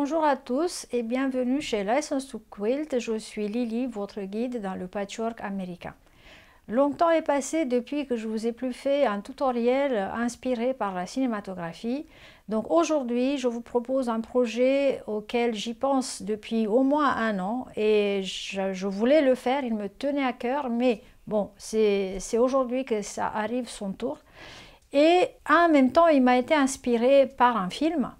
Bonjour à tous et bienvenue chez License to Quilt. Je suis Lily, votre guide dans le patchwork américain. Longtemps est passé depuis que je vous ai plus fait un tutoriel inspiré par la cinématographie. Donc aujourd'hui, je vous propose un projet auquel j'y pense depuis au moins un an et je voulais le faire, il me tenait à cœur, mais bon, c'est aujourd'hui que ça arrive son tour. Et en même temps, il m'a été inspiré par un film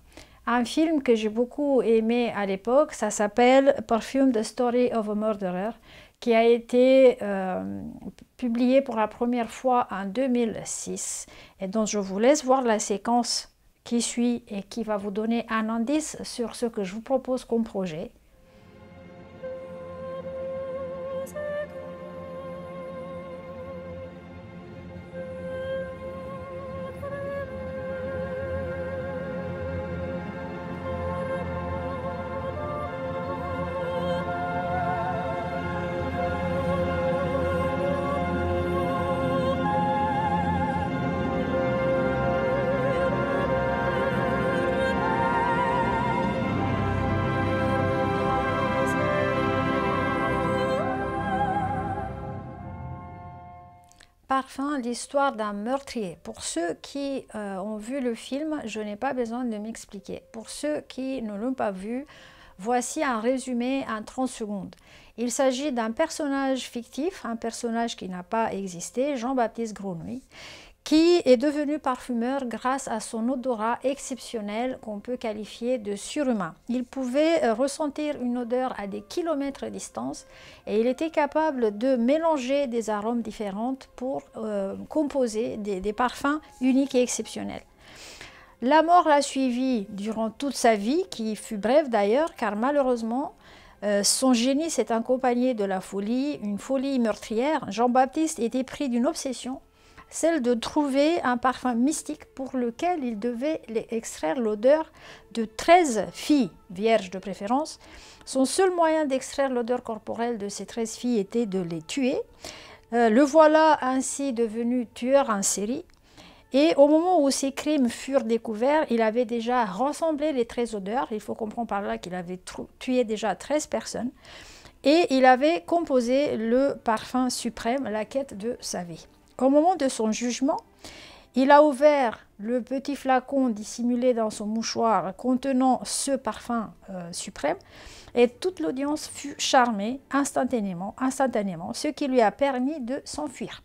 que j'ai beaucoup aimé à l'époque. Ça s'appelle Perfume: The Story of a Murderer, qui a été publié pour la première fois en 2006 et dont je vous laisse voir la séquence qui suit et qui va vous donner un indice sur ce que je vous propose comme projet. Parfum, l'histoire d'un meurtrier. Pour ceux qui ont vu le film, je n'ai pas besoin de m'expliquer. Pour ceux qui ne l'ont pas vu, voici un résumé en 30 secondes. Il s'agit d'un personnage fictif, un personnage qui n'a pas existé, Jean-Baptiste Grenouille, qui est devenu parfumeur grâce à son odorat exceptionnel qu'on peut qualifier de surhumain. Il pouvait ressentir une odeur à des kilomètres de distance et il était capable de mélanger des arômes différents pour composer des parfums uniques et exceptionnels. La mort l'a suivi durant toute sa vie, qui fut brève d'ailleurs, car malheureusement, son génie s'est accompagné de la folie, une folie meurtrière. Jean-Baptiste était pris d'une obsession, celle de trouver un parfum mystique pour lequel il devait extraire l'odeur de 13 filles, vierges de préférence. Son seul moyen d'extraire l'odeur corporelle de ces 13 filles était de les tuer. Le voilà ainsi devenu tueur en série. Et au moment où ces crimes furent découverts, il avait déjà rassemblé les 13 odeurs. Il faut comprendre par là qu'il avait tué déjà 13 personnes. Et il avait composé le parfum suprême, la quête de sa vie. Au moment de son jugement, il a ouvert le petit flacon dissimulé dans son mouchoir contenant ce parfum suprême et toute l'audience fut charmée instantanément, ce qui lui a permis de s'enfuir.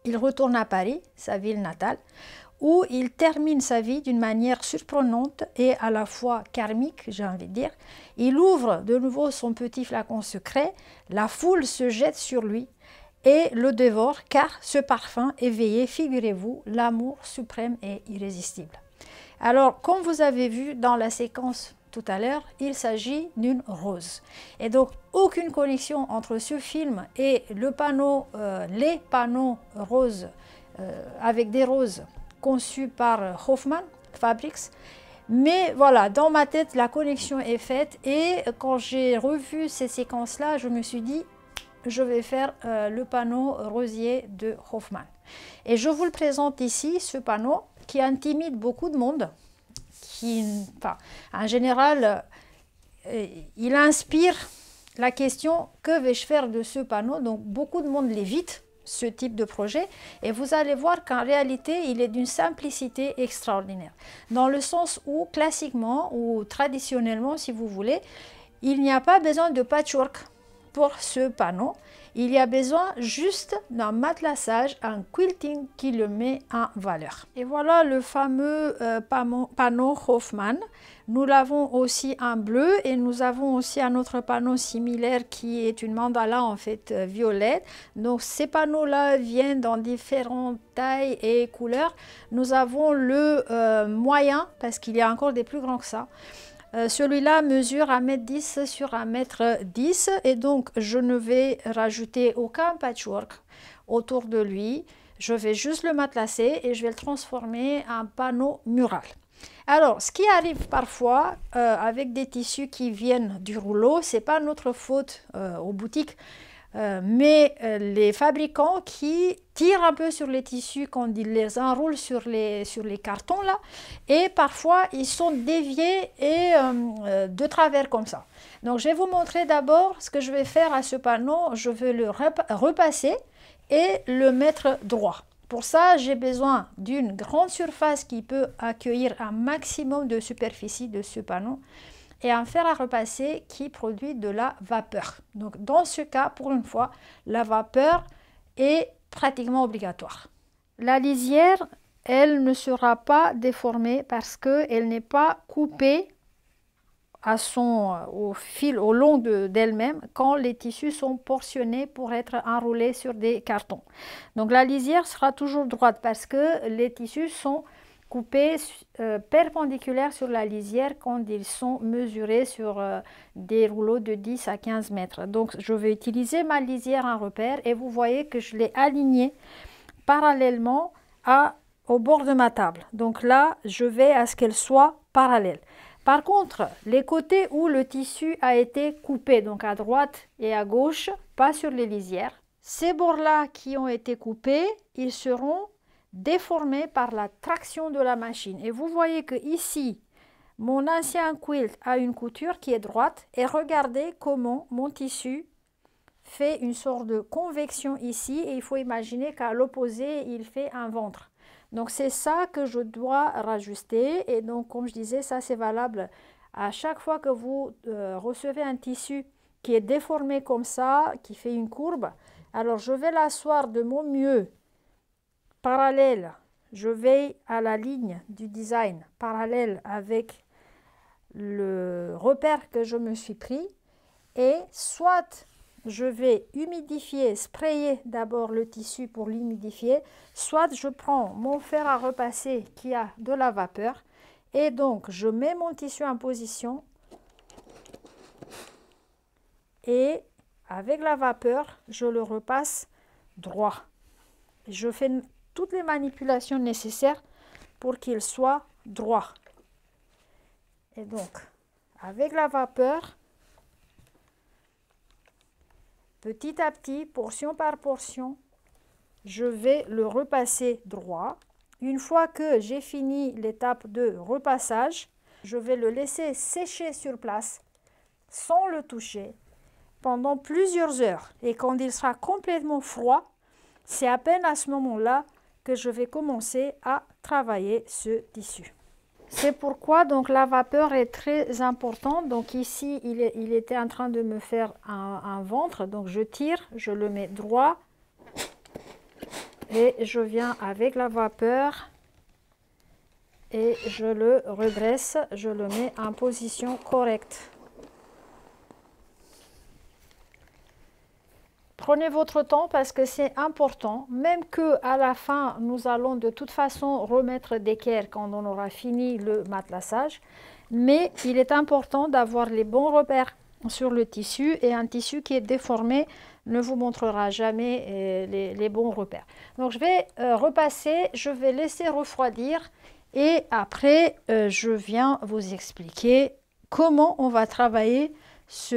Il retourne à Paris, sa ville natale, où il termine sa vie d'une manière surprenante et à la fois karmique, j'ai envie de dire. Il ouvre de nouveau son petit flacon secret, la foule se jette sur lui et le dévore, car ce parfum éveillait, figurez-vous, l'amour suprême et irrésistible. Alors, comme vous avez vu dans la séquence tout à l'heure, il s'agit d'une rose. Et donc, aucune connexion entre ce film et le panneau, les panneaux roses, avec des roses conçus par Hoffman Fabrics. Mais voilà, dans ma tête, la connexion est faite. Et quand j'ai revu ces séquences-là, je me suis dit, je vais faire le panneau rosier de Hoffman. Et je vous le présente ici, ce panneau qui intimide beaucoup de monde. En général, il inspire la question « Que vais-je faire de ce panneau ?» Donc beaucoup de monde l'évite, ce type de projet. Et vous allez voir qu'en réalité, il est d'une simplicité extraordinaire. Dans le sens où, classiquement ou traditionnellement, si vous voulez, il n'y a pas besoin de patchwork pour ce panneau. Il y a besoin juste d'un matelassage, un quilting qui le met en valeur. Et voilà le fameux panneau Hoffman. Nous l'avons aussi en bleu et nous avons aussi un autre panneau similaire qui est une mandala en fait violette. Donc ces panneaux-là viennent dans différentes tailles et couleurs. Nous avons le moyen parce qu'il y a encore des plus grands que ça. Celui-là mesure 1,10 m sur 1,10 m et donc je ne vais rajouter aucun patchwork autour de lui. Je vais juste le matelasser et je vais le transformer en panneau mural. Alors, ce qui arrive parfois avec des tissus qui viennent du rouleau, c'est pas notre faute aux boutiques. les fabricants qui tirent un peu sur les tissus quand ils les enroulent sur les cartons là, et parfois ils sont déviés et de travers comme ça. Donc je vais vous montrer d'abord ce que je vais faire à ce panneau. Je vais le repasser et le mettre droit. Pour ça, j'ai besoin d'une grande surface qui peut accueillir un maximum de superficie de ce panneau et un fer à repasser qui produit de la vapeur. Donc dans ce cas, pour une fois, la vapeur est pratiquement obligatoire. La lisière, elle ne sera pas déformée parce qu'elle n'est pas coupée au long d'elle-même quand les tissus sont portionnés pour être enroulés sur des cartons. Donc la lisière sera toujours droite parce que les tissus sont coupés perpendiculaires sur la lisière quand ils sont mesurés sur des rouleaux de 10 à 15 mètres. Donc je vais utiliser ma lisière en repère et vous voyez que je l'ai alignée parallèlement au bord de ma table. Donc là, je vais à ce qu'elle soit parallèle. Par contre, les côtés où le tissu a été coupé, donc à droite et à gauche, pas sur les lisières, ces bords-là qui ont été coupés, ils seront déformés par la traction de la machine. Et vous voyez que ici, mon ancien quilt a une couture qui est droite et regardez comment mon tissu fait une sorte de convection ici et il faut imaginer qu'à l'opposé, il fait un ventre. Donc c'est ça que je dois rajuster et donc comme je disais, ça c'est valable à chaque fois que vous recevez un tissu qui est déformé comme ça, qui fait une courbe. Alors je vais l'asseoir de mon mieux parallèle, je vais à la ligne du design parallèle avec le repère que je me suis pris et soit je vais humidifier, sprayer d'abord le tissu pour l'humidifier, soit je prends mon fer à repasser qui a de la vapeur et donc je mets mon tissu en position et avec la vapeur, je le repasse droit. Je fais toutes les manipulations nécessaires pour qu'il soit droit. Et donc, avec la vapeur, petit à petit, portion par portion, je vais le repasser droit. Une fois que j'ai fini l'étape de repassage, je vais le laisser sécher sur place sans le toucher pendant plusieurs heures. Et quand il sera complètement froid, c'est à peine à ce moment-là que je vais commencer à travailler ce tissu. C'est pourquoi donc la vapeur est très importante. Donc ici, il était en train de me faire un ventre. Donc je tire, je le mets droit et je viens avec la vapeur et je le redresse, je le mets en position correcte. Prenez votre temps parce que c'est important, même qu'à la fin, nous allons de toute façon remettre d'équerre quand on aura fini le matelassage. Mais il est important d'avoir les bons repères sur le tissu et un tissu qui est déformé ne vous montrera jamais les bons repères. Donc je vais repasser, je vais laisser refroidir et après je viens vous expliquer comment on va travailler ce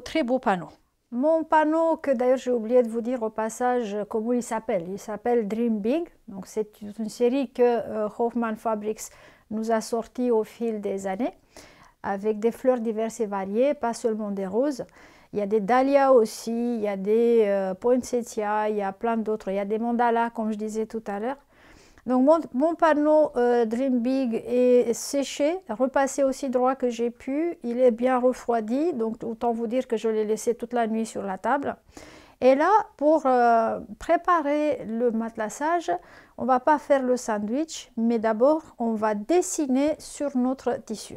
très beau panneau. Mon panneau, que d'ailleurs j'ai oublié de vous dire au passage comment il s'appelle Dream Big. Donc c'est une série que Hoffman Fabrics nous a sorti au fil des années avec des fleurs diverses et variées, pas seulement des roses. Il y a des dahlias aussi, il y a des poinsettias, il y a plein d'autres, il y a des mandalas comme je disais tout à l'heure. Donc mon panneau Dream Big est séché, repassé aussi droit que j'ai pu, il est bien refroidi, donc autant vous dire que je l'ai laissé toute la nuit sur la table. Et là, pour préparer le matelassage, on ne va pas faire le sandwich, mais d'abord on va dessiner sur notre tissu.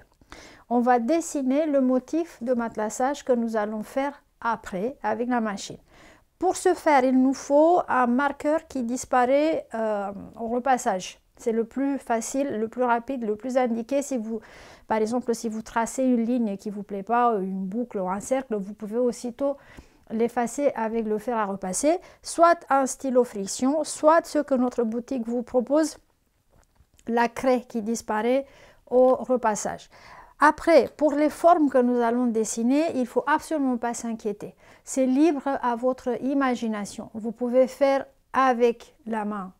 On va dessiner le motif de matelassage que nous allons faire après avec la machine. Pour ce faire, il nous faut un marqueur qui disparaît au repassage. C'est le plus facile, le plus rapide, le plus indiqué. Si vous, par exemple, si vous tracez une ligne qui ne vous plaît pas, une boucle ou un cercle, vous pouvez aussitôt l'effacer avec le fer à repasser, soit un stylo friction, soit ce que notre boutique vous propose, la craie qui disparaît au repassage. Après, pour les formes que nous allons dessiner, il ne faut absolument pas s'inquiéter. C'est libre à votre imagination. Vous pouvez faire avec la main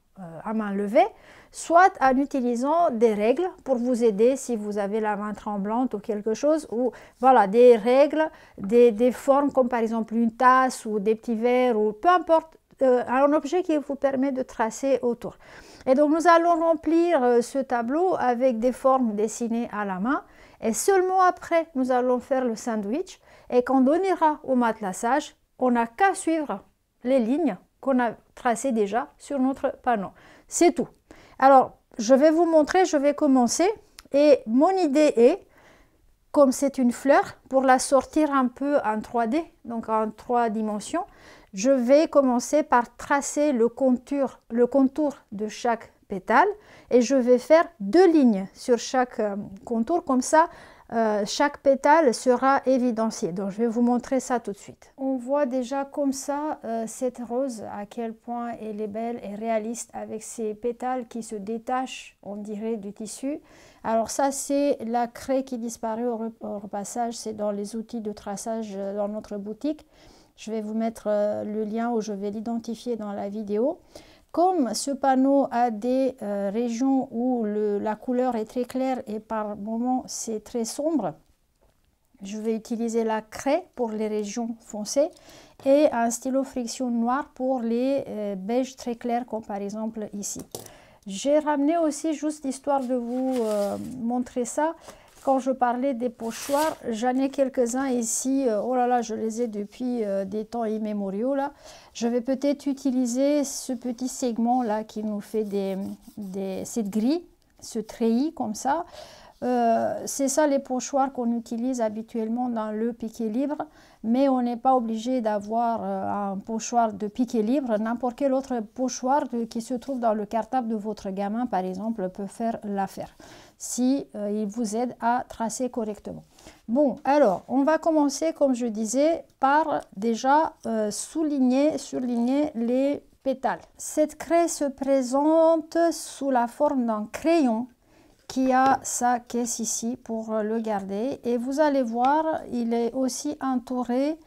à main levée, soit en utilisant des règles pour vous aider si vous avez la main tremblante ou quelque chose, ou voilà, des règles, des formes comme par exemple une tasse ou des petits verres ou peu importe, un objet qui vous permet de tracer autour. Et donc nous allons remplir ce tableau avec des formes dessinées à la main et seulement après nous allons faire le sandwich et quand on ira au matelassage, on n'a qu'à suivre les lignes qu'on a tracées déjà sur notre panneau. C'est tout. Alors, je vais vous montrer, je vais commencer et mon idée est, comme c'est une fleur, pour la sortir un peu en 3D, donc en 3 dimensions, je vais commencer par tracer le contour de chaque pétale et je vais faire 2 lignes sur chaque contour, comme ça chaque pétale sera évidenciée. Donc je vais vous montrer ça tout de suite. On voit déjà comme ça cette rose, à quel point elle est belle et réaliste avec ses pétales qui se détachent, on dirait, du tissu. Alors ça c'est la craie qui disparaît au repassage, c'est dans les outils de traçage dans notre boutique. Je vais vous mettre le lien où je vais l'identifier dans la vidéo. Comme ce panneau a des régions où la couleur est très claire et par moments c'est très sombre, je vais utiliser la craie pour les régions foncées et un stylo friction noir pour les beiges très clairs comme par exemple ici. J'ai ramené aussi, juste histoire de vous montrer ça, quand je parlais des pochoirs, j'en ai quelques-uns ici, oh là là, je les ai depuis des temps immémoriaux là. Je vais peut-être utiliser ce petit segment là qui nous fait cette grille, ce treillis comme ça. C'est ça les pochoirs qu'on utilise habituellement dans le piqué libre, mais on n'est pas obligé d'avoir un pochoir de piqué libre. N'importe quel autre pochoir qui se trouve dans le cartable de votre gamin par exemple peut faire l'affaire si il vous aide à tracer correctement. Bon, alors on va commencer comme je disais par déjà surligner les pétales. Cette craie se présente sous la forme d'un crayon qui a sa caisse ici pour le garder et vous allez voir il est aussi entouré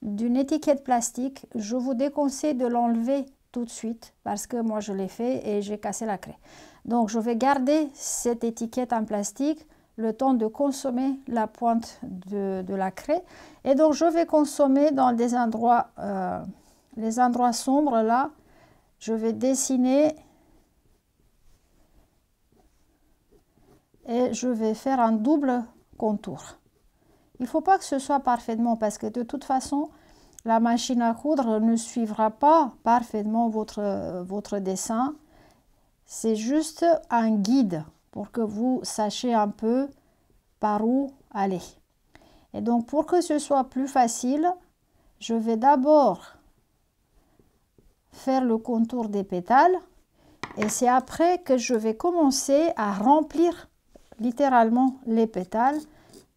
d'une étiquette plastique. Je vous déconseille de l'enlever tout de suite parce que moi je l'ai fait et j'ai cassé la craie. Donc je vais garder cette étiquette en plastique le temps de consommer la pointe de la craie et donc je vais consommer dans des endroits les endroits sombres là, je vais dessiner et je vais faire un double contour. Il ne faut pas que ce soit parfaitement parce que de toute façon la machine à coudre ne suivra pas parfaitement votre dessin. C'est juste un guide pour que vous sachiez un peu par où aller. Et donc pour que ce soit plus facile, je vais d'abord faire le contour des pétales et c'est après que je vais commencer à remplir littéralement les pétales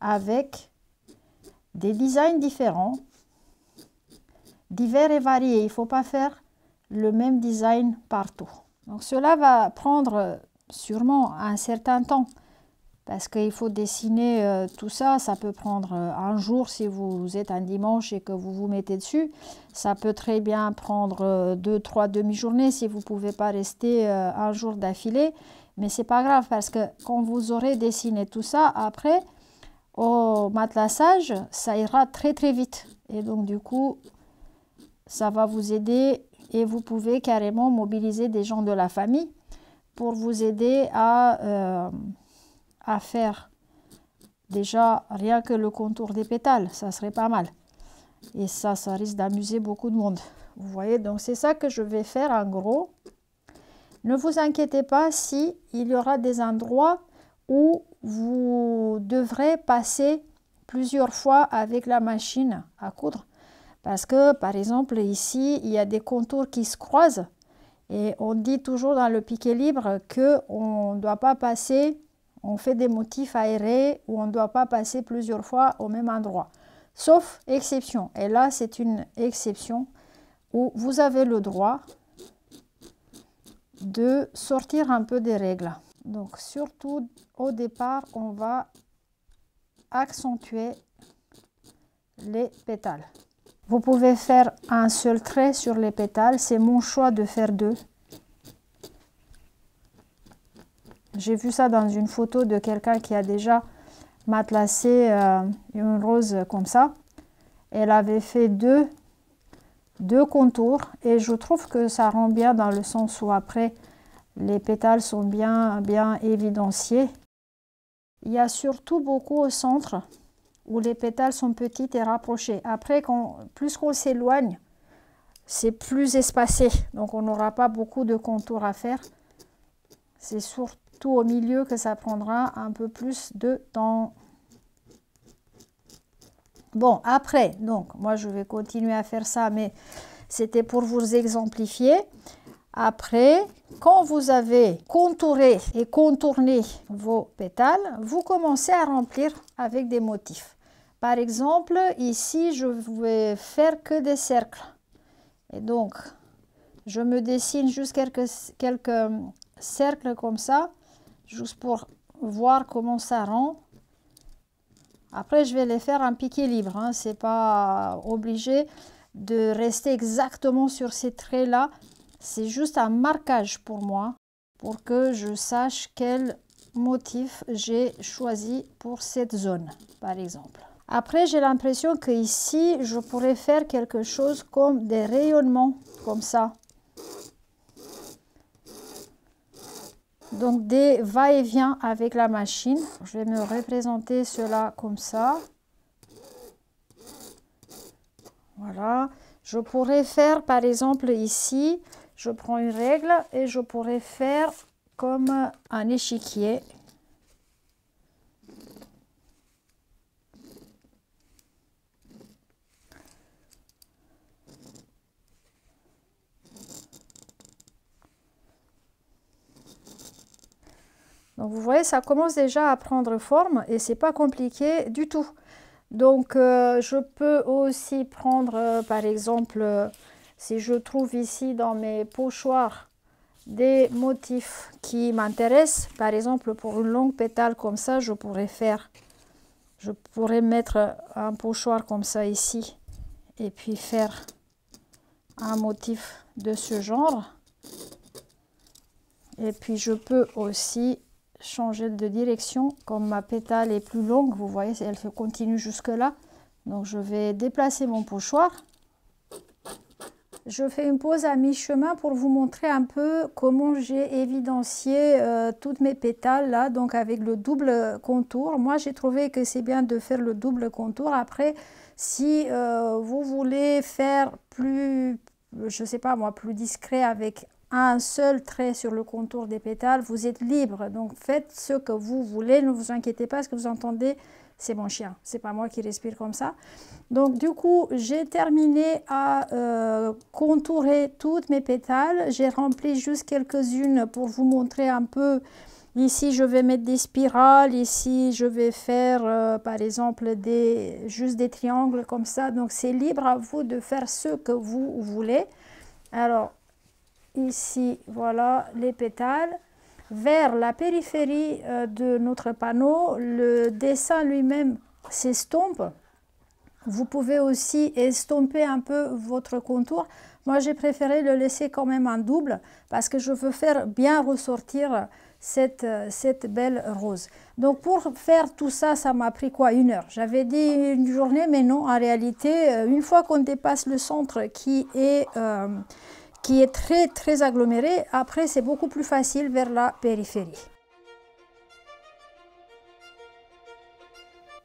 avec des designs différents, divers et variés. Il ne faut pas faire le même design partout. Donc cela va prendre sûrement un certain temps parce qu'il faut dessiner tout ça. Ça peut prendre un jour si vous êtes un dimanche et que vous vous mettez dessus. Ça peut très bien prendre 2-3 demi-journées si vous ne pouvez pas rester un jour d'affilée. Mais c'est pas grave parce que quand vous aurez dessiné tout ça, après au matelassage, ça ira très très vite. Et donc du coup, ça va vous aider et vous pouvez carrément mobiliser des gens de la famille pour vous aider à faire déjà rien que le contour des pétales. Ça serait pas mal. Et ça risque d'amuser beaucoup de monde. Vous voyez, donc c'est ça que je vais faire en gros. Ne vous inquiétez pas si il y aura des endroits où vous devrez passer plusieurs fois avec la machine à coudre. Parce que par exemple ici, il y a des contours qui se croisent et on dit toujours dans le piqué libre qu'on ne doit pas passer, on fait des motifs aérés ou on ne doit pas passer plusieurs fois au même endroit. Sauf exception. Et là, c'est une exception où vous avez le droit de sortir un peu des règles. Donc surtout au départ, on va accentuer les pétales. Vous pouvez faire un seul trait sur les pétales, c'est mon choix de faire deux. J'ai vu ça dans une photo de quelqu'un qui a déjà matelassé une rose comme ça. Elle avait fait deux contours et je trouve que ça rend bien dans le sens où après les pétales sont bien évidenciés. Il y a surtout beaucoup au centre où les pétales sont petites et rapprochées. Après, plus qu'on s'éloigne, c'est plus espacé. Donc, on n'aura pas beaucoup de contours à faire. C'est surtout au milieu que ça prendra un peu plus de temps. Bon, après, donc, moi, je vais continuer à faire ça, mais c'était pour vous exemplifier. Après, quand vous avez contouré et contourné vos pétales, vous commencez à remplir avec des motifs. Par exemple, ici, je vais faire que des cercles. Et donc, je me dessine juste quelques cercles comme ça, juste pour voir comment ça rend. Après, je vais les faire en piqué libre, hein. Ce n'est pas obligé de rester exactement sur ces traits-là. C'est juste un marquage pour moi, pour que je sache quel motif j'ai choisi pour cette zone, par exemple. Après, j'ai l'impression que ici, je pourrais faire quelque chose comme des rayonnements, comme ça. Donc, des va-et-vient avec la machine. Je vais me représenter cela comme ça. Voilà. Je pourrais faire, par exemple, ici, je prends une règle et je pourrais faire comme un échiquier. Donc, vous voyez, ça commence déjà à prendre forme et c'est pas compliqué du tout. Donc, je peux aussi prendre, par exemple, si je trouve ici dans mes pochoirs des motifs qui m'intéressent, par exemple, pour une longue pétale comme ça, je pourrais mettre un pochoir comme ça ici et puis faire un motif de ce genre. Et puis, je peux aussi changer de direction, comme ma pétale est plus longue, vous voyez, elle se continue jusque là, donc je vais déplacer mon pochoir. Je fais une pause à mi-chemin pour vous montrer un peu comment j'ai évidencié toutes mes pétales là, donc avec le double contour. Moi j'ai trouvé que c'est bien de faire le double contour. Après, si vous voulez faire plus, je sais pas moi, plus discret avec un seul trait sur le contour des pétales, vous êtes libre. Donc faites ce que vous voulez, ne vous inquiétez pas, ce que vous entendez, c'est mon chien, c'est pas moi qui respire comme ça. Donc du coup, j'ai terminé à contourer toutes mes pétales. J'ai rempli juste quelques-unes pour vous montrer un peu. Ici, je vais mettre des spirales. Ici, je vais faire, par exemple, juste des triangles comme ça. Donc c'est libre à vous de faire ce que vous voulez. Alors, ici, voilà les pétales. Vers la périphérie de notre panneau, le dessin lui-même s'estompe. Vous pouvez aussi estomper un peu votre contour. Moi, j'ai préféré le laisser quand même en double parce que je veux faire bien ressortir cette belle rose. Donc, pour faire tout ça, ça m'a pris quoi? 1 heure. J'avais dit une journée, mais non, en réalité, une fois qu'on dépasse le centre qui est très aggloméré, après, c'est beaucoup plus facile vers la périphérie.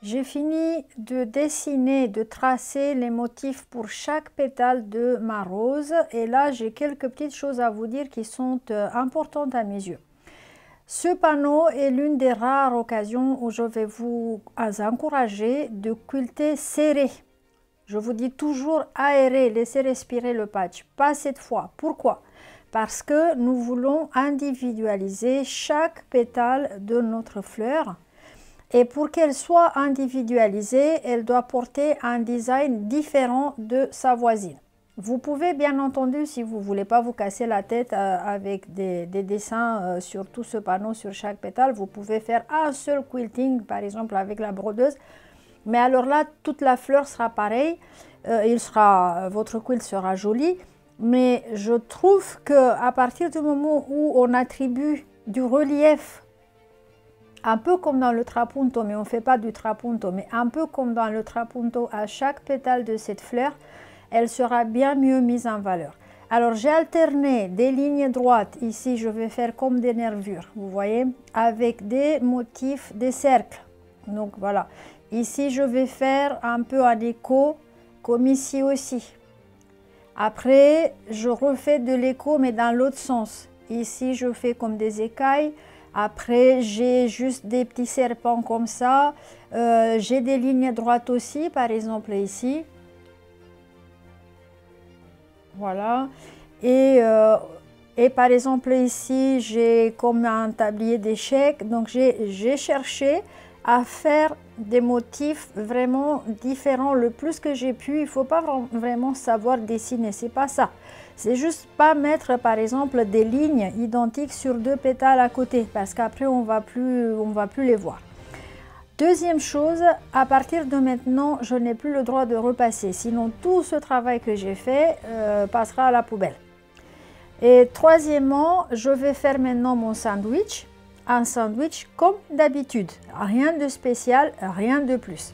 J'ai fini de dessiner, de tracer les motifs pour chaque pétale de ma rose. Et là, j'ai quelques petites choses à vous dire qui sont importantes à mes yeux. Ce panneau est l'une des rares occasions où je vais vous encourager de quilter serré. Je vous dis toujours aérer, laisser respirer le patch. Pas cette fois. Pourquoi? Parce que nous voulons individualiser chaque pétale de notre fleur. Et pour qu'elle soit individualisée, elle doit porter un design différent de sa voisine. Vous pouvez bien entendu, si vous ne voulez pas vous casser la tête avec des dessins sur tout ce panneau, sur chaque pétale, vous pouvez faire un seul quilting, par exemple avec la brodeuse. Mais alors là, toute la fleur sera pareille, votre quilt sera joli. Mais je trouve qu'à partir du moment où on attribue du relief, un peu comme dans le trapunto, mais on ne fait pas du trapunto, mais un peu comme dans le trapunto, à chaque pétale de cette fleur, elle sera bien mieux mise en valeur. Alors j'ai alterné des lignes droites, ici je vais faire comme des nervures, vous voyez, avec des motifs, des cercles. Donc voilà, ici je vais faire un peu en écho, comme ici aussi. Après, je refais de l'écho, mais dans l'autre sens. Ici, je fais comme des écailles. Après, j'ai juste des petits serpents comme ça. J'ai des lignes droites aussi, par exemple ici. Voilà. Et par exemple ici, j'ai comme un tablier d'échecs. Donc, j'ai cherché à faire des motifs vraiment différents le plus que j'ai pu. Il ne faut pas vraiment savoir dessiner, c'est pas ça. C'est juste pas mettre par exemple des lignes identiques sur deux pétales à côté, parce qu'après on va plus les voir. Deuxième chose, à partir de maintenant, je n'ai plus le droit de repasser, sinon tout ce travail que j'ai fait passera à la poubelle. Et troisièmement, je vais faire maintenant mon sandwich. Un sandwich comme d'habitude, rien de spécial, rien de plus.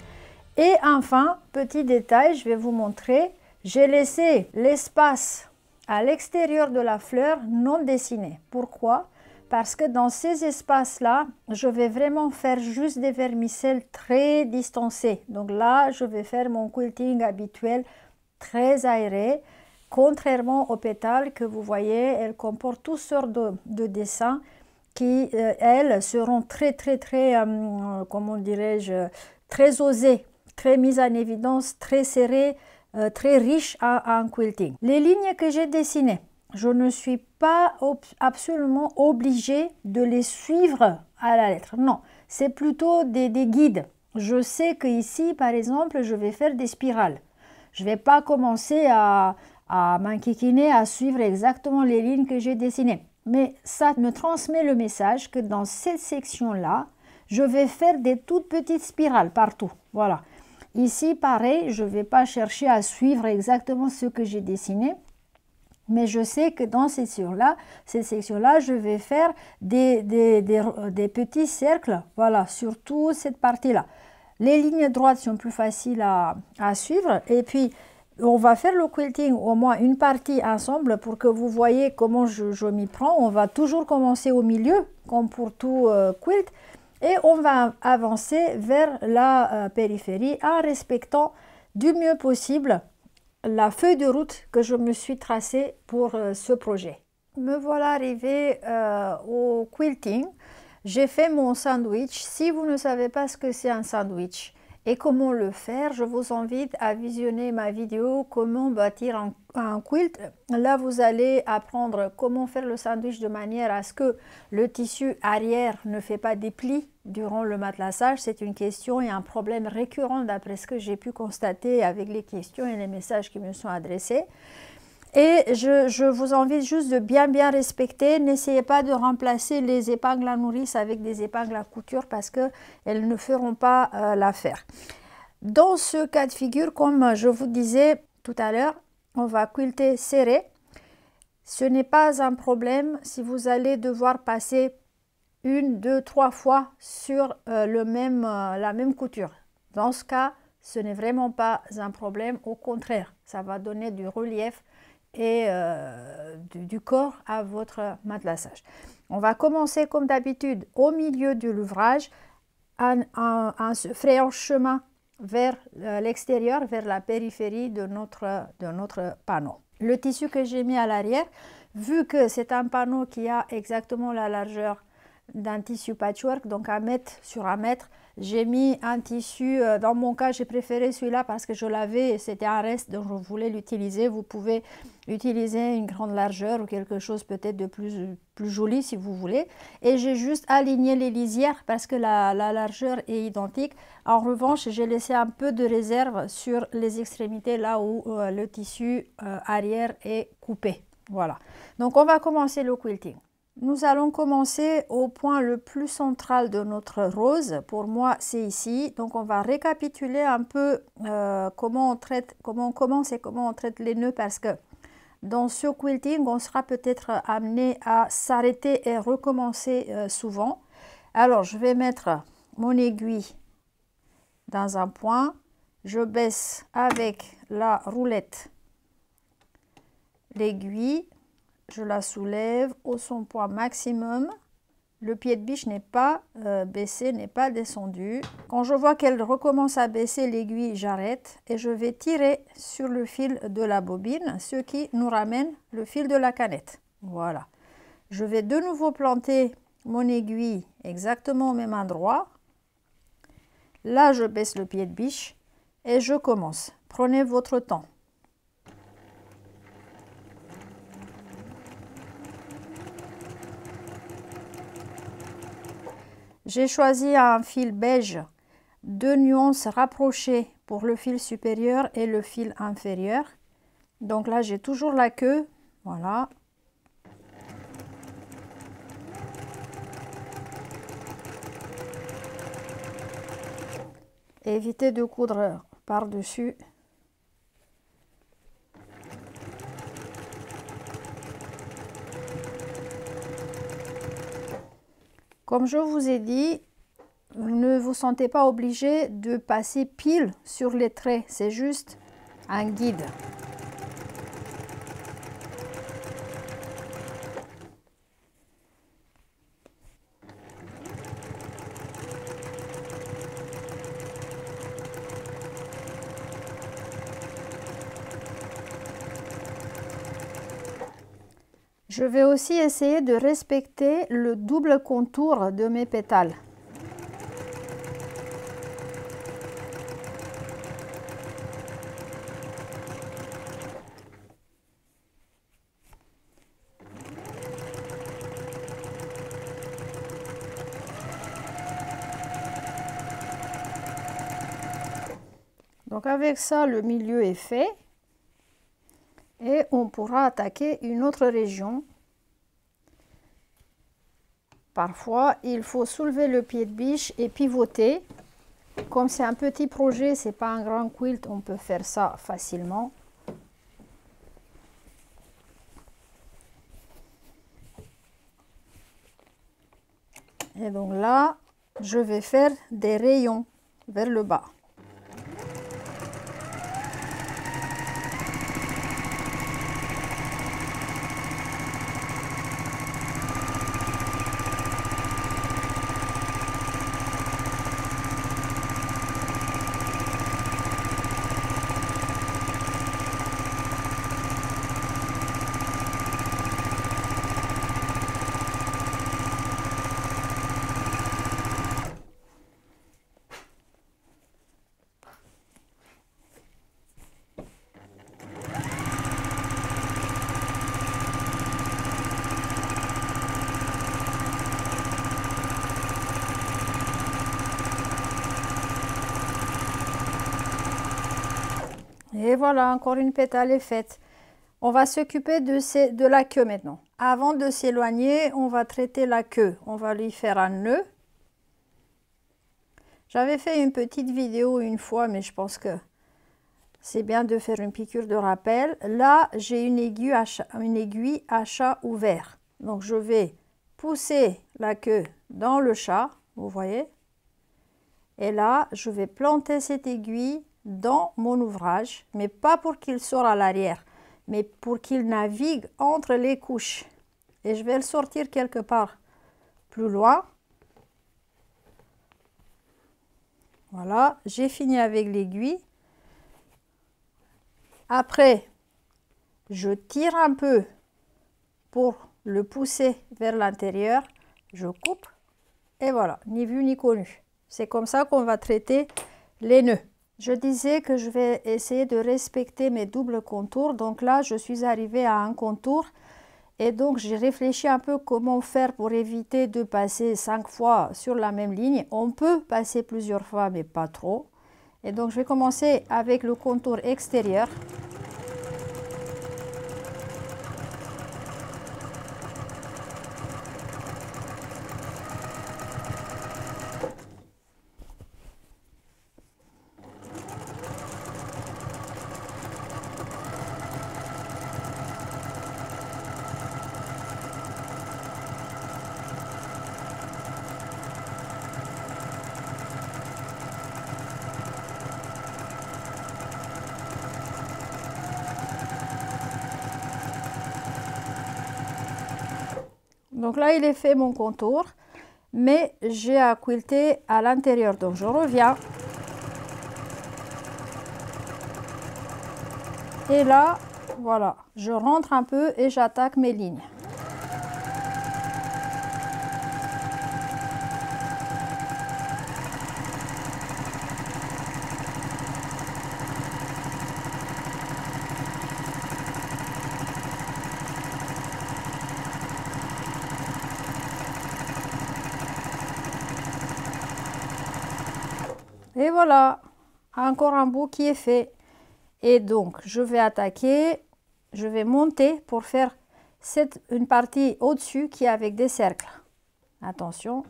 Et enfin, petit détail, je vais vous montrer, j'ai laissé l'espace à l'extérieur de la fleur non dessiné. Pourquoi? Parce que dans ces espaces-là, je vais vraiment faire juste des vermicelles très distancées. Donc là, je vais faire mon quilting habituel, très aéré. Contrairement aux pétales que vous voyez, elles comportent toutes sortes de dessins qui, elles, seront très, comment dirais-je, très osées, très mises en évidence, très serrées, très riches en quilting. Les lignes que j'ai dessinées, je ne suis pas absolument obligée de les suivre à la lettre. Non, c'est plutôt des guides. Je sais qu'ici, par exemple, je vais faire des spirales. Je ne vais pas commencer à m'enquiquiner, à suivre exactement les lignes que j'ai dessinées. Mais ça me transmet le message que dans cette section-là, je vais faire des toutes petites spirales partout. Voilà. Ici, pareil, je ne vais pas chercher à suivre exactement ce que j'ai dessiné. Mais je sais que dans cette section-là, je vais faire des petits cercles, voilà, sur toute cette partie-là. Les lignes droites sont plus faciles à suivre. Et puis, on va faire le quilting au moins une partie ensemble pour que vous voyez comment je m'y prends. On va toujours commencer au milieu, comme pour tout quilt. Et on va avancer vers la périphérie en respectant du mieux possible la feuille de route que je me suis tracée pour ce projet. Me voilà arrivée au quilting. J'ai fait mon sandwich. Si vous ne savez pas ce que c'est un sandwich et comment le faire, je vous invite à visionner ma vidéo comment bâtir un quilt. Là, vous allez apprendre comment faire le sandwich de manière à ce que le tissu arrière ne fait pas des plis durant le matelassage. C'est une question et un problème récurrent d'après ce que j'ai pu constater avec les questions et les messages qui me sont adressés. Et je vous invite juste de bien respecter. N'essayez pas de remplacer les épingles à nourrice avec des épingles à couture parce qu'elles ne feront pas l'affaire. Dans ce cas de figure, comme je vous disais tout à l'heure, on va quilter serré. Ce n'est pas un problème si vous allez devoir passer 1, 2, 3 fois sur la même couture. Dans ce cas, ce n'est vraiment pas un problème. Au contraire, ça va donner du relief et du corps à votre matelassage. On va commencer comme d'habitude au milieu de l'ouvrage en se frayant chemin vers l'extérieur, vers la périphérie de notre panneau. Le tissu que j'ai mis à l'arrière, vu que c'est un panneau qui a exactement la largeur d'un tissu patchwork, donc 1 mètre sur 1 mètre, j'ai mis un tissu, dans mon cas j'ai préféré celui-là parce que je l'avais, c'était un reste donc je voulais l'utiliser. Vous pouvez utiliser une grande largeur ou quelque chose peut-être de plus joli si vous voulez. Et j'ai juste aligné les lisières parce que la largeur est identique. En revanche, j'ai laissé un peu de réserve sur les extrémités là où le tissu arrière est coupé. Voilà, donc on va commencer le quilting. Nous allons commencer au point le plus central de notre rose. Pour moi, c'est ici. Donc, on va récapituler un peu comment on commence et comment on traite les nœuds parce que dans ce quilting, on sera peut-être amené à s'arrêter et recommencer souvent. Alors, je vais mettre mon aiguille dans un point. Je baisse avec la roulette l'aiguille. Je la soulève au son point maximum. Le pied de biche n'est pas baissé, n'est pas descendu. Quand je vois qu'elle recommence à baisser l'aiguille, j'arrête et je vais tirer sur le fil de la bobine, ce qui nous ramène le fil de la canette. Voilà. Je vais de nouveau planter mon aiguille exactement au même endroit. Là, je baisse le pied de biche et je commence. Prenez votre temps. J'ai choisi un fil beige, 2 nuances rapprochées pour le fil supérieur et le fil inférieur. Donc là, j'ai toujours la queue, voilà. Évitez de coudre par-dessus. Comme je vous ai dit, ne vous sentez pas obligé de passer pile sur les traits, c'est juste un guide. Je vais aussi essayer de respecter le double contour de mes pétales. Donc avec ça, le milieu est fait. Et on pourra attaquer une autre région. Parfois, il faut soulever le pied de biche et pivoter. Comme c'est un petit projet, c'est pas un grand quilt, on peut faire ça facilement. Et donc là, je vais faire des rayons vers le bas. Et voilà, encore une pétale est faite. On va s'occuper de la queue maintenant. Avant de s'éloigner, on va traiter la queue. On va lui faire un nœud. J'avais fait une petite vidéo une fois, mais je pense que c'est bien de faire une piqûre de rappel. Là, j'ai une aiguille à chat ouvert. Donc, je vais pousser la queue dans le chat, vous voyez. Et là, je vais planter cette aiguille dans mon ouvrage, mais pas pour qu'il sorte à l'arrière, mais pour qu'il navigue entre les couches. Et je vais le sortir quelque part plus loin. Voilà, j'ai fini avec l'aiguille. Après, je tire un peu pour le pousser vers l'intérieur. Je coupe et voilà, ni vu ni connu. C'est comme ça qu'on va traiter les nœuds. Je disais que je vais essayer de respecter mes doubles contours. Donc là, je suis arrivée à un contour. Et donc, j'ai réfléchi un peu comment faire pour éviter de passer 5 fois sur la même ligne. On peut passer plusieurs fois, mais pas trop. Et donc, je vais commencer avec le contour extérieur. Donc là, il est fait mon contour, mais j'ai à quilter à l'intérieur. Donc je reviens. Et là, voilà, je rentre un peu et j'attaque mes lignes. Et voilà, encore un bout qui est fait. Et donc, je vais attaquer, je vais monter pour faire une partie au-dessus qui est avec des cercles. Attention.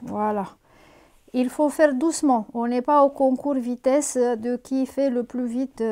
Voilà. Il faut faire doucement. On n'est pas au concours vitesse de qui fait le plus vite.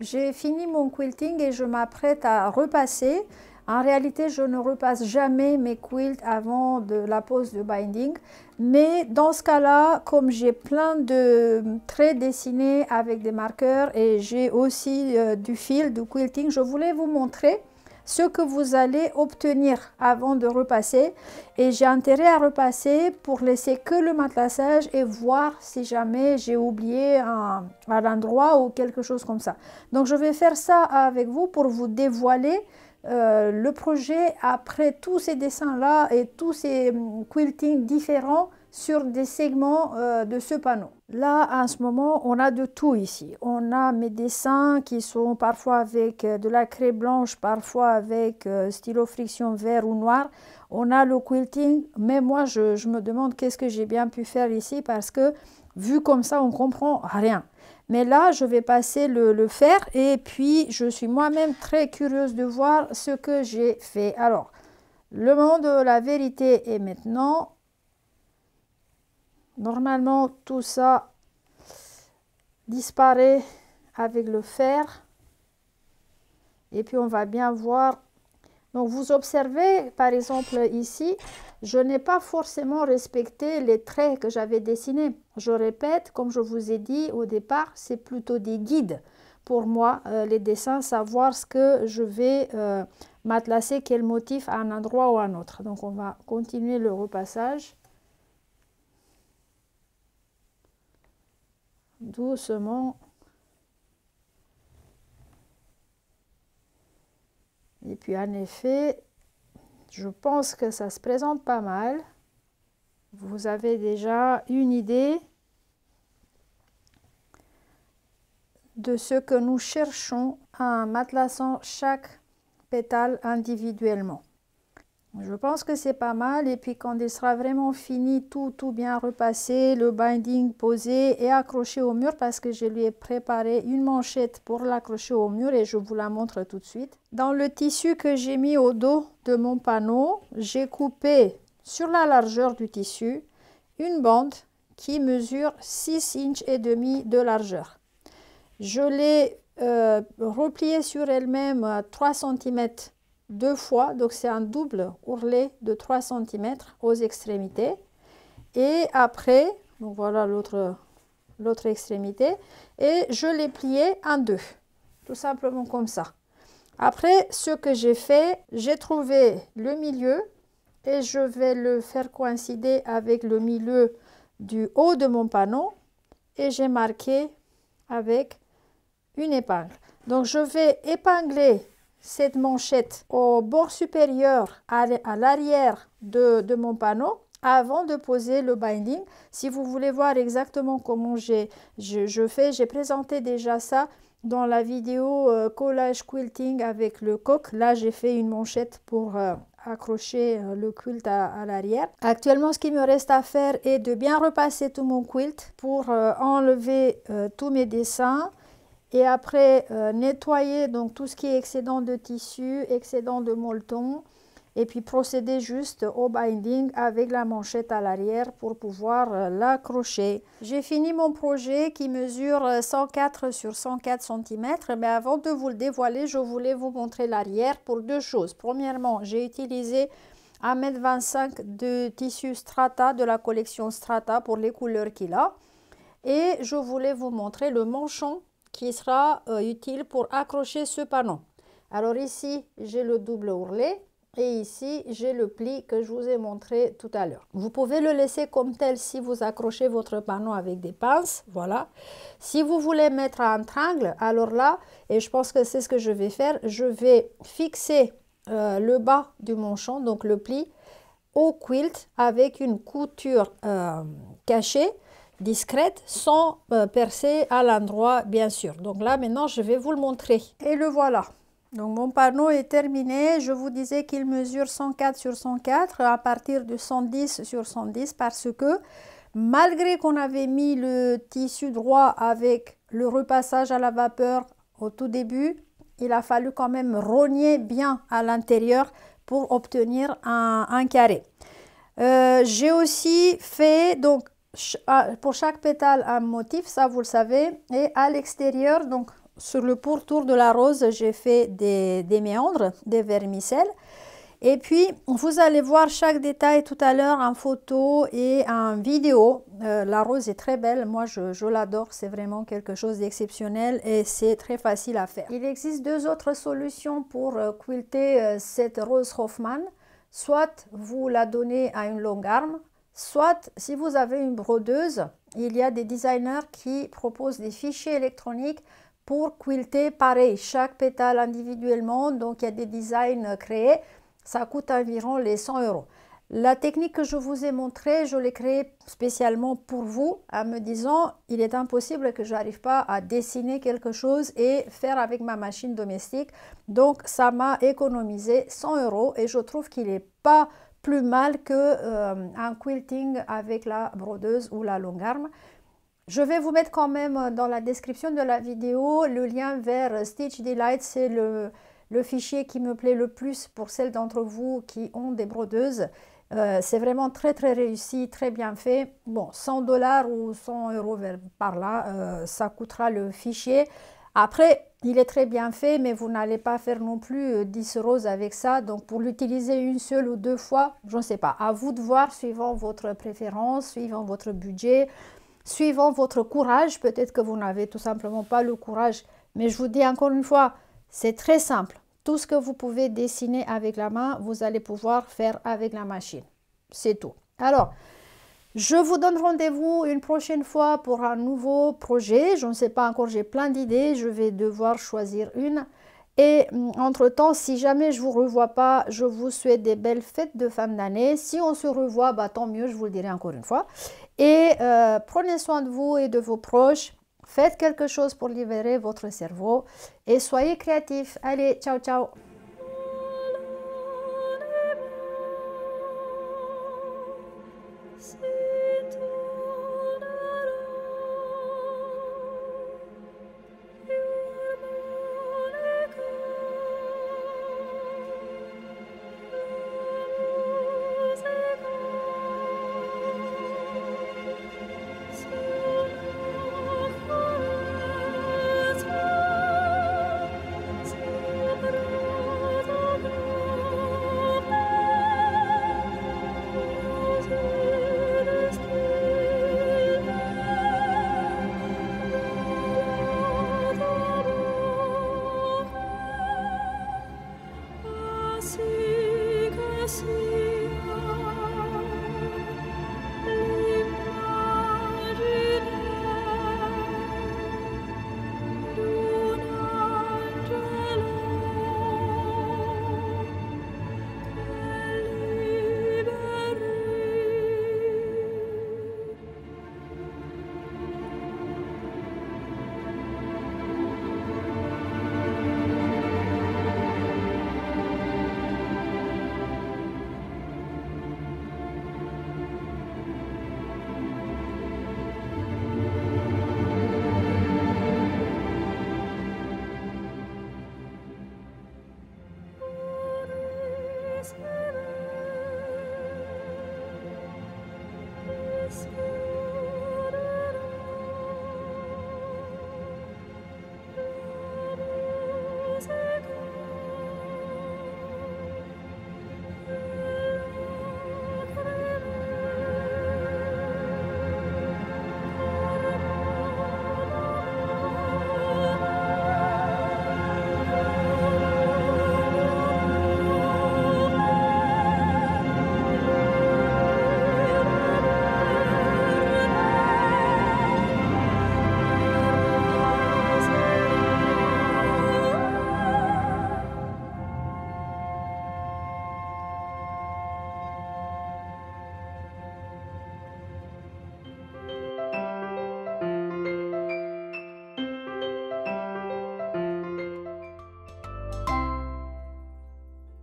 J'ai fini mon quilting et je m'apprête à repasser. En réalité, je ne repasse jamais mes quilts avant de la pose de binding. Mais dans ce cas-là, comme j'ai plein de traits dessinés avec des marqueurs et j'ai aussi du fil du quilting, je voulais vous montrer ce que vous allez obtenir avant de repasser. Et j'ai intérêt à repasser pour laisser que le matelassage et voir si jamais j'ai oublié un endroit ou quelque chose comme ça. Donc je vais faire ça avec vous pour vous dévoiler le projet après tous ces dessins là et tous ces quiltings différents sur des segments de ce panneau. Là, en ce moment, on a de tout ici. On a mes dessins qui sont parfois avec de la craie blanche, parfois avec stylo friction vert ou noir. On a le quilting, mais moi, je me demande qu'est-ce que j'ai bien pu faire ici parce que, vu comme ça, on ne comprend rien. Mais là, je vais passer le fer et puis je suis moi-même très curieuse de voir ce que j'ai fait. Alors, le moment de la vérité est maintenant. Normalement, tout ça disparaît avec le fer. Et puis, on va bien voir. Donc, vous observez, par exemple, ici, je n'ai pas forcément respecté les traits que j'avais dessinés. Je répète, comme je vous ai dit au départ, c'est plutôt des guides pour moi, les dessins, savoir ce que je vais matelassé quel motif à un endroit ou à un autre. Donc, on va continuer le repassage. Doucement. Et puis en effet, je pense que ça se présente pas mal. Vous avez déjà une idée de ce que nous cherchons en matelassant chaque pétale individuellement. Je pense que c'est pas mal. Et puis quand il sera vraiment fini, tout bien repassé, le binding posé et accroché au mur, parce que je lui ai préparé une manchette pour l'accrocher au mur et je vous la montre tout de suite. Dans le tissu que j'ai mis au dos de mon panneau, j'ai coupé sur la largeur du tissu une bande qui mesure 6 inches et demi de largeur. Je l'ai repliée sur elle-même à 3 cm deux fois, donc c'est un double ourlet de 3 cm aux extrémités. Et après, donc voilà l'autre extrémité, et je l'ai plié en deux, tout simplement comme ça. Après, ce que j'ai fait, j'ai trouvé le milieu et je vais le faire coïncider avec le milieu du haut de mon panneau et j'ai marqué avec une épingle. Donc je vais épingler cette manchette au bord supérieur à l'arrière de mon panneau avant de poser le binding. Si vous voulez voir exactement comment je fais, j'ai présenté déjà ça dans la vidéo collage quilting avec le coq. Là j'ai fait une manchette pour accrocher le quilt à l'arrière. Actuellement, ce qui me reste à faire est de bien repasser tout mon quilt pour enlever tous mes dessins et après nettoyer donc tout ce qui est excédent de tissu, excédent de molleton, et puis procéder juste au binding avec la manchette à l'arrière pour pouvoir l'accrocher. J'ai fini mon projet qui mesure 104 sur 104 cm, mais avant de vous le dévoiler, je voulais vous montrer l'arrière pour deux choses. Premièrement, j'ai utilisé 1,25 m de tissu Strata de la collection Strata pour les couleurs qu'il a, et je voulais vous montrer le manchon qui sera utile pour accrocher ce panneau. Alors ici, j'ai le double ourlet. Et ici, j'ai le pli que je vous ai montré tout à l'heure. Vous pouvez le laisser comme tel si vous accrochez votre panneau avec des pinces. Voilà. Si vous voulez mettre un triangle, alors là, et je pense que c'est ce que je vais faire, je vais fixer le bas du manchon, donc le pli, au quilt avec une couture cachée, discrète, sans percer à l'endroit, bien sûr. Donc là, maintenant, je vais vous le montrer. Et le voilà. Donc mon panneau est terminé. Je vous disais qu'il mesure 104 sur 104 à partir de 110 sur 110 parce que malgré qu'on avait mis le tissu droit avec le repassage à la vapeur au tout début, il a fallu quand même rogner bien à l'intérieur pour obtenir un carré. J'ai aussi fait donc pour chaque pétale un motif, ça vous le savez, et à l'extérieur, donc sur le pourtour de la rose, j'ai fait des méandres, des vermicelles. Et puis, vous allez voir chaque détail tout à l'heure en photo et en vidéo. La rose est très belle, moi je l'adore, c'est vraiment quelque chose d'exceptionnel et c'est très facile à faire. Il existe deux autres solutions pour quilter cette rose Hoffman. Soit vous la donnez à une longue arme, soit si vous avez une brodeuse, il y a des designers qui proposent des fichiers électroniques pour quilter pareil, chaque pétale individuellement, donc il y a des designs créés, ça coûte environ les 100 €. La technique que je vous ai montrée, je l'ai créée spécialement pour vous, en me disant, il est impossible que je n'arrive pas à dessiner quelque chose et faire avec ma machine domestique, donc ça m'a économisé 100 € et je trouve qu'il n'est pas plus mal qu'un quilting avec la brodeuse ou la longue arme. Je vais vous mettre quand même dans la description de la vidéo le lien vers Stitch Delight, c'est le fichier qui me plaît le plus pour celles d'entre vous qui ont des brodeuses. C'est vraiment très réussi, très bien fait. Bon, 100 $ ou 100 € par là, ça coûtera le fichier. Après, il est très bien fait, mais vous n'allez pas faire non plus 10 roses avec ça. Donc, pour l'utiliser une seule ou deux fois, je ne sais pas. À vous de voir, suivant votre préférence, suivant votre budget, suivant votre courage. Peut-être que vous n'avez tout simplement pas le courage. Mais je vous dis encore une fois, c'est très simple. Tout ce que vous pouvez dessiner avec la main, vous allez pouvoir faire avec la machine. C'est tout. Alors, je vous donne rendez-vous une prochaine fois pour un nouveau projet. Je ne sais pas encore, j'ai plein d'idées. Je vais devoir choisir une. Et entre-temps, si jamais je ne vous revois pas, je vous souhaite des belles fêtes de fin d'année. Si on se revoit, bah, tant mieux, je vous le dirai encore une fois. Et prenez soin de vous et de vos proches. Faites quelque chose pour libérer votre cerveau et soyez créatifs. Allez, ciao, ciao!